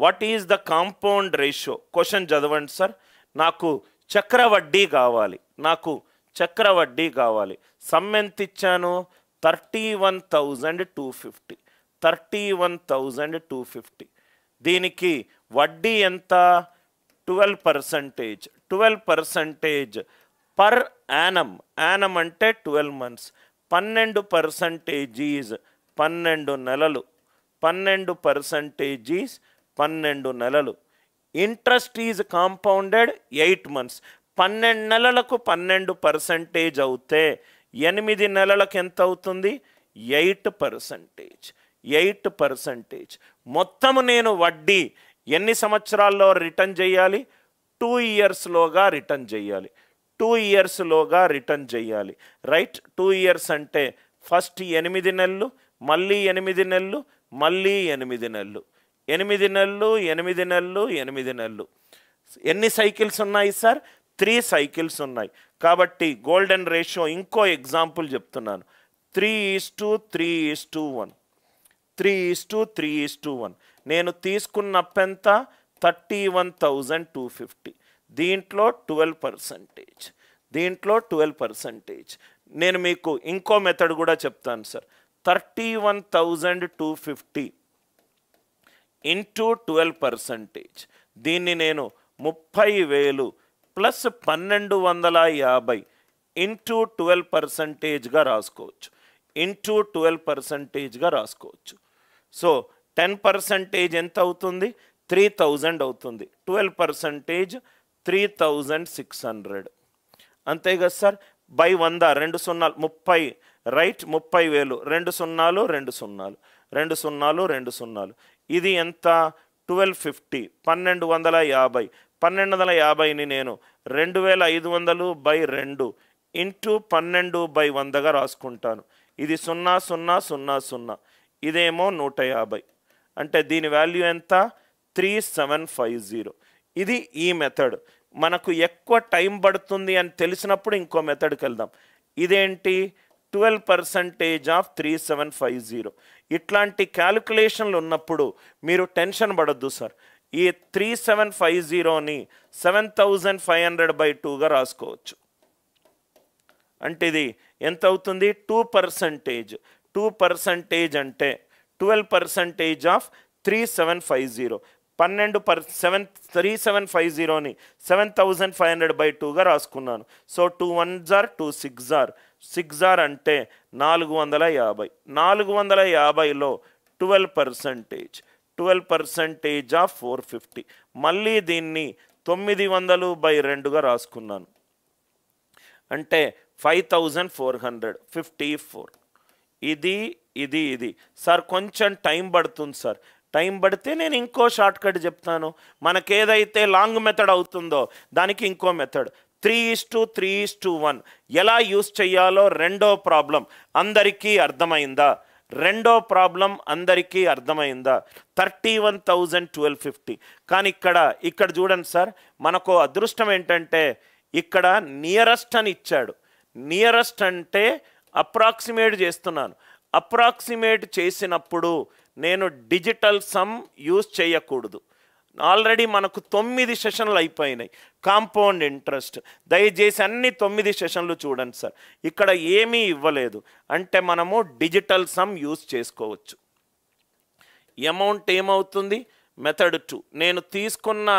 What is the compound ratio? Question చదవండి sir. నాకు చక్రవడ్డీ కావాలి, నాకు చక్రవడ్డీ కావాలి. సమ్ ఎంత ఇచ్చాను? 31,250. 31,250. దీనికి వడ్డీ ఎంత? 12%. 12% పర్ యానం. యానం అంటే 12 months. 12% ఈజ్ 12 నెలలు. 12% ఈజ్ 12 నెలలు. Interest is compounded 8 months. 12 నెలలకు 12% అవుతే 8 నెలలకు ఎంత అవుతుంది? 8%. 8%. మొత్తము నేను వడ్డీ ఎన్ని సంవత్సరాల్లో రిటర్న్ చేయాలి? 2 yearsలోగా రిటర్న్ చేయాలి. 2 yearsలోగా రిటర్న్ చేయాలి. రైట్? 2 years అంటే ఫస్ట్ 8 నెలలు, మళ్ళీ 8 నెలలు, మళ్ళీ 8 నెలలు, 8 నెలలు, 8 నెలలు, 8 నెలలు. ఎన్ని సైకిల్స్ ఉన్నాయి సార్? 3 cycles ఉన్నాయి. కాబట్టి గోల్డెన్ రేషియో ఇంకో ఎగ్జాంపుల్ చెప్తున్నాను. 3:3:1. 3:3:1. నేను తీసుకున్న అప్పెంత? 31,250. దీంట్లో 12%. దీంట్లో 12%. నేను మీకు ఇంకో మెథడ్ కూడా చెప్తాను సార్. 31,250 ఇంటూ 12%. దీన్ని నేను 30,000 ప్లస్ 1250 ఇంటూ 12%గా రాసుకోవచ్చు. ఇంటూ 12%గా రాసుకోవచ్చు. సో 10% ఎంత అవుతుంది? 3,000 అవుతుంది. 12% 3,600. అంతే కదా సార్? బై 100, 2 సున్నాలు 30. రైట్? 30,000. 2 సున్నాలు 2 సున్నాలు 2 సున్నాలు 2 సున్నాలు. ఇది ఎంత? 1250. 1250. 1250ని నేను 2,500/2 ఇంటూ 12/100గా రాసుకుంటాను. ఇది 0 0 0 0. ఇదేమో 150. అంటే దీని వాల్యూ ఎంత? 3750. ఇది ఈ మెథడ్. మనకు ఎక్కువ టైం పడుతుంది అని తెలిసినప్పుడు ఇంకో మెథడ్కి వెళ్దాం. ఇదేంటి? 12% ఆఫ్ 3750. ఇట్లాంటి క్యాలిక్యులేషన్లు ఉన్నప్పుడు మీరు టెన్షన్ పడొద్దు సార్. ఈ 3750ని 7,500/2గా రాసుకోవచ్చు. అంటే ఇది ఎంత అవుతుంది? 2%. 2% అంటే 12% ఆఫ్ 3750. 3750ని 7,500/2గా రాసుకున్నాను. So 2 1s are 2 6s are 6 are అంటే 450. 450లో 12%. 12% ఆఫ్ 450. మళ్ళీ దీన్ని 900/2గా రాసుకున్నాను. అంటే 5,454. ఇది ఇది ఇది సార్. కొంచెం టైం పడుతుంది సార్. టైం పడితే నేను ఇంకో షార్ట్ కట్ చెప్తాను. మనకేదైతే లాంగ్ మెథడ్ అవుతుందో దానికి ఇంకో మెథడ్. 3:3:1 ఎలా యూస్ చేయాలో రెండో ప్రాబ్లం అందరికీ అర్థమైందా? రెండో ప్రాబ్లం అందరికీ అర్థమైందా? 31,1250. కానీ ఇక్కడ చూడండి సార్, మనకు అదృష్టం ఏంటంటే ఇక్కడ నియరెస్ట్ అని ఇచ్చాడు. నియరెస్ట్ అంటే అప్రాక్సిమేట్ చేస్తున్నాను. అప్రాక్సిమేట్ చేసినప్పుడు నేను డిజిటల్ సమ్ యూజ్ చేయకూడదు. ఆల్రెడీ మనకు 9 సెషన్లు అయిపోయినాయి కాంపౌండ్ ఇంట్రెస్ట్. దయచేసి అన్ని 9 సెషన్లు చూడండి సార్. ఇక్కడ ఏమీ ఇవ్వలేదు అంటే మనము డిజిటల్ సమ్ యూజ్ చేసుకోవచ్చు. అమౌంట్ ఏమవుతుంది? మెథడ్ 2. నేను తీసుకున్న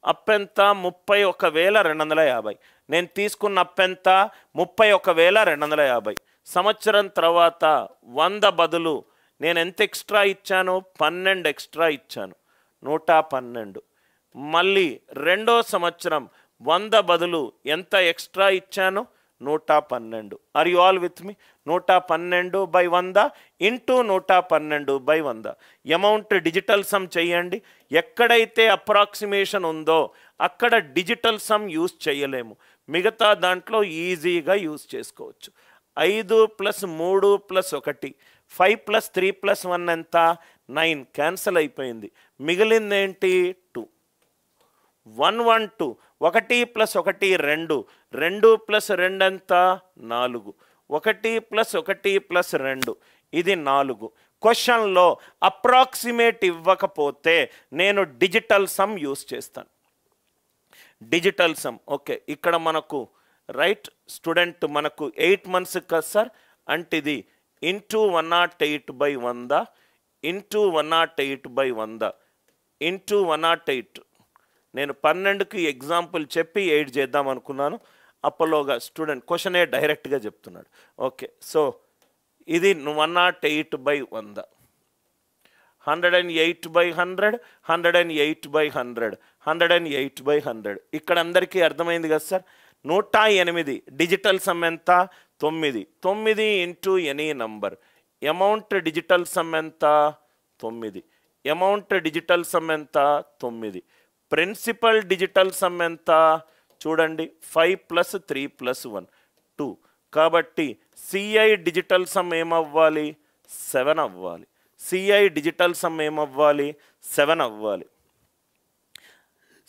అప్పెంత? 31,250. నేను తీసుకున్న అప్పెంత? 31,250. సంవత్సరం తర్వాత 100 బదులు నేను ఎంత ఎక్స్ట్రా ఇచ్చాను? 12 ఎక్స్ట్రా ఇచ్చాను. 112. మళ్ళీ రెండో సంవత్సరం 100 బదులు ఎంత ఎక్స్ట్రా ఇచ్చాను? 112. Are you all with me? 112/100 into 112/100. Amount digital sum చేయండి. ఎక్కడైతే అప్రాక్సిమేషన్ ఉందో అక్కడ డిజిటల్ సమ్ యూజ్ చేయలేము. మిగతా దాంట్లో ఈజీగా యూజ్ చేసుకోవచ్చు. 5 + 3 + 1 5 + 3 + 1 ఎంత? 9. క్యాన్సల్ అయిపోయింది. మిగిలిందేంటి? 2. 112. 1 + 1 2. 2 + 2 ఎంత? 4. 1 + 1 + 2 ఇది 4. క్వశ్చన్లో అప్రాక్సిమేట్ ఇవ్వకపోతే నేను డిజిటల్ సమ్ యూస్ చేస్తాను. డిజిటల్ సమ్ ఓకే, ఇక్కడ మనకు రైట్ స్టూడెంట్ మనకు 8 months కదా సార్, అంటే ఇది ఇంటూ 108/100 ఇంటూ 108/100 ఇంటూ 108. నేను 12కి ఎగ్జాంపుల్ చెప్పి 8 చేద్దాం అనుకున్నాను, అప్పలోగా స్టూడెంట్ క్వశ్చనే డైరెక్ట్గా చెప్తున్నాడు. ఓకే, సో ఇది 108/100, 108/100, 108/100, 108/100. ఇక్కడ అందరికీ అర్థమైంది కదా సార్. 108 డిజిటల్ సమ్ ఎంత? 9. 9 into any number. Amount digital some ఎంత? 9. అమౌంట్ డిజిటల్ సమ్ ఎంత? 9. ప్రిన్సిపల్ డిజిటల్ సమ్ ఎంత? చూడండి 5 + 3 + 1 2. కాబట్టి సిఐ డిజిటల్ సమ్ ఏమవ్వాలి? 7 అవ్వాలి. సిఐ డిజిటల్ సమ్ ఏమవ్వాలి? 7 అవ్వాలి.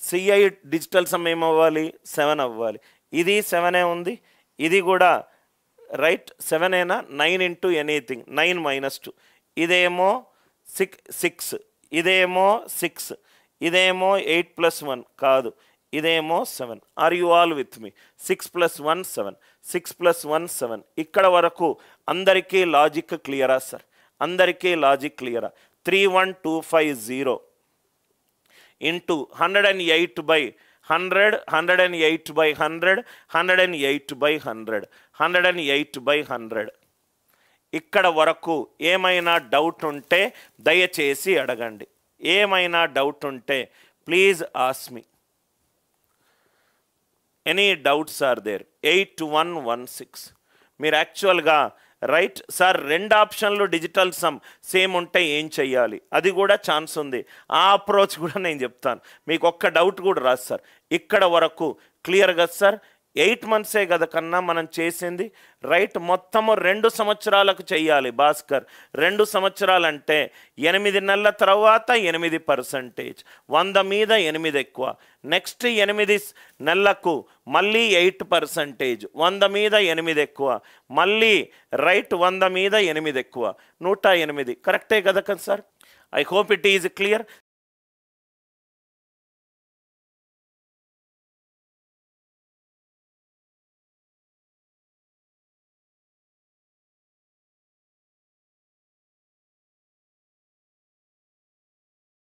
సిఐ డిజిటల్ సమ్ ఏమవ్వాలి? 7 అవ్వాలి. ఇది 7 ఉంది, ఇది కూడా రైట్ 7 9 ఇంటూ ఎనీథింగ్ 9 - 2. ఇదేమో 6, ఇదేమో 6, ఇదేమో 8 + 1 కాదు, ఇదేమో 7. Are you all with me? 6 + 1 7, 6 + 1 7. ఇక్కడ వరకు అందరికీ లాజిక్ క్లియరా సార్? అందరికీ లాజిక్ క్లియరా? 31250 ఇంటూ 108/100, 108/100, 108/100, 108/100. ఇక్కడ వరకు ఏమైనా డౌట్ ఉంటే దయచేసి అడగండి. ఏమైనా డౌట్ ఉంటే please ask me. Any doubts are there? 8116. మీరు యాక్చువల్గా రైట్ సార్ 2 ఆప్షన్లు డిజిటల్ సమ్ సేమ్ ఉంటే ఏం చెయ్యాలి, అది కూడా ఛాన్స్ ఉంది. ఆ అప్రోచ్ కూడా నేను చెప్తాను, మీకు ఒక్క డౌట్ కూడా రాదు సార్. ఇక్కడ వరకు క్లియర్ కదా సార్? 8 months కదా కన్నా మనం చేసింది రైట్. మొత్తము 2 సంవత్సరాలకు చెయ్యాలి భాస్కర్. 2 సంవత్సరాలంటే 8 నెలల తర్వాత 8%, 100 మీద 8 ఎక్కువ. నెక్స్ట్ 8 నెలలకు మళ్ళీ 8%, 100 మీద 8 ఎక్కువ. మళ్ళీ రైట్ 100 మీద 8 ఎక్కువ, 108. కరెక్టే కదా sir? I hope it is clear.